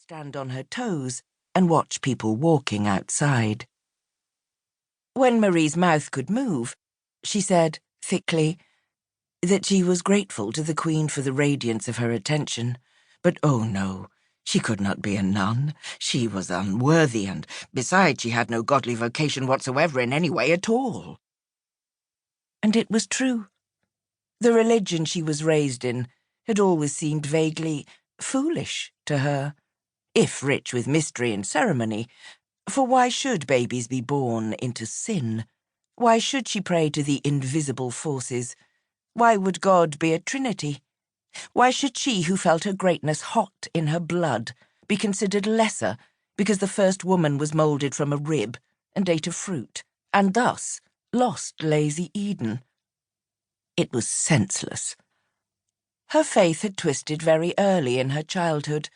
stand on her toes and watch people walking outside. When Marie's mouth could move, she said, thickly, that she was grateful to the Queen for the radiance of her attention, but oh no, she could not be a nun. She was unworthy, and besides she had no godly vocation whatsoever in any way at all. And it was true. The religion she was raised in had always seemed vaguely foolish to her, if rich with mystery and ceremony, for why should babies be born into sin? Why should she pray to the invisible forces? Why would God be a trinity? Why should she, who felt her greatness hot in her blood, be considered lesser because the first woman was moulded from a rib and ate a fruit, and thus lost lazy Eden? It was senseless. Her faith had twisted very early in her childhood.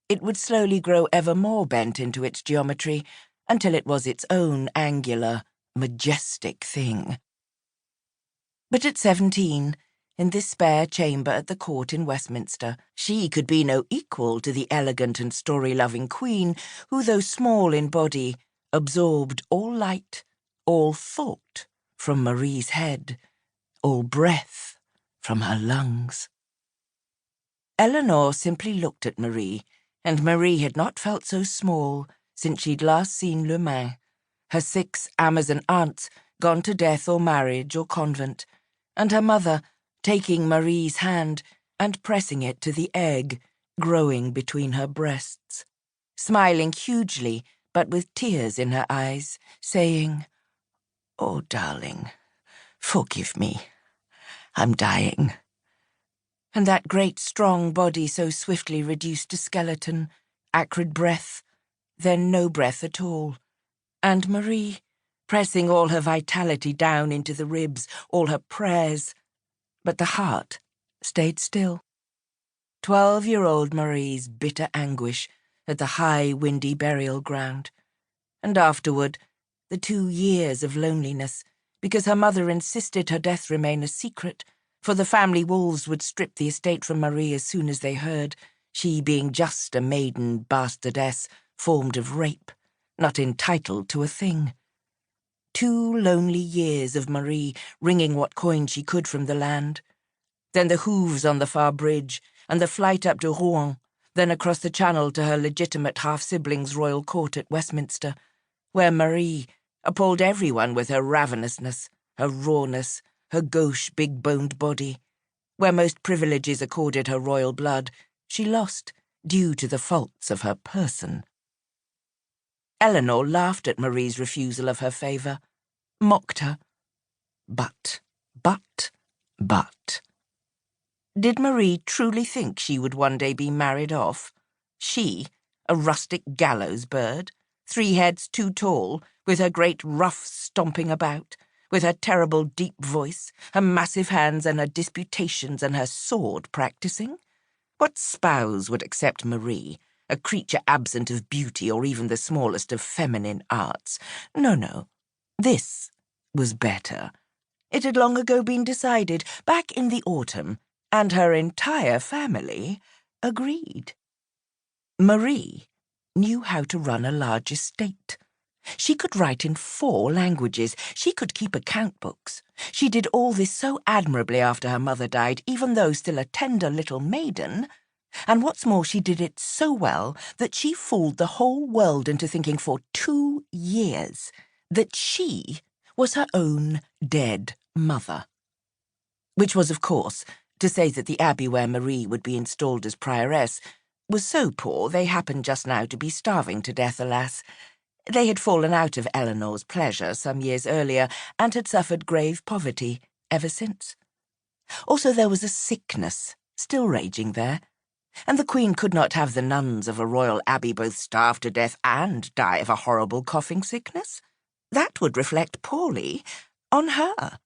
It would slowly grow ever more bent into its geometry until it was its own angular, majestic thing. But at 17, in this spare chamber at the court in Westminster, she could be no equal to the elegant and story-loving Queen who, though small in body, absorbed all light, all thought from Marie's head, all breath from her lungs. Eleanor simply looked at Marie, and Marie had not felt so small since she'd last seen Le Main, her 6 Amazon aunts gone to death or marriage or convent, and her mother taking Marie's hand and pressing it to the egg growing between her breasts, smiling hugely but with tears in her eyes, saying, "Oh, darling, forgive me. I'm dying." And that great strong body so swiftly reduced to skeleton, acrid breath, then no breath at all, and Marie, pressing all her vitality down into the ribs, all her prayers, but the heart stayed still. 12-year-old Marie's bitter anguish at the high, windy burial ground, and afterward the 2 years of loneliness, because her mother insisted her death remain a secret, for the family wolves would strip the estate from Marie as soon as they heard, she being just a maiden bastardess formed of rape, not entitled to a thing. 2 lonely years of Marie wringing what coin she could from the land, then the hooves on the far bridge, and the flight up to Rouen, then across the Channel to her legitimate half-siblings' royal court at Westminster, where Marie appalled everyone with her ravenousness, her rawness, her gauche, big-boned body. Where most privileges accorded her royal blood, she lost due to the faults of her person. Eleanor laughed at Marie's refusal of her favour, mocked her. But. Did Marie truly think she would one day be married off? She, a rustic gallows bird, 3 heads too tall, with her great ruff stomping about, with her terrible deep voice, her massive hands and her disputations and her sword practising? What spouse would accept Marie, a creature absent of beauty or even the smallest of feminine arts? No. This was better. It had long ago been decided, back in the autumn, and her entire family agreed. Marie knew how to run a large estate. She could write in 4 languages. She could keep account books. She did all this so admirably after her mother died, even though still a tender little maiden. And what's more, she did it so well that she fooled the whole world into thinking for 2 years that she was her own dead mother. Which was, of course, to say that the abbey where Marie would be installed as prioress was so poor they happened just now to be starving to death, alas. They had fallen out of Eleanor's pleasure some years earlier and had suffered grave poverty ever since. Also, there was a sickness still raging there, and the Queen could not have the nuns of a royal abbey both starve to death and die of a horrible coughing sickness. That would reflect poorly on her.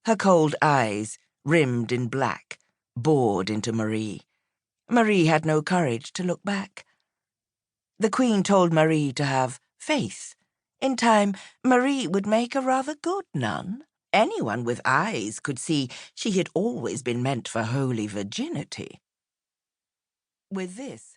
Her cold eyes, rimmed in black, bored into Marie. Marie had no courage to look back. The Queen told Marie to have faith. In time, Marie would make a rather good nun. Anyone with eyes could see she had always been meant for holy virginity. With this,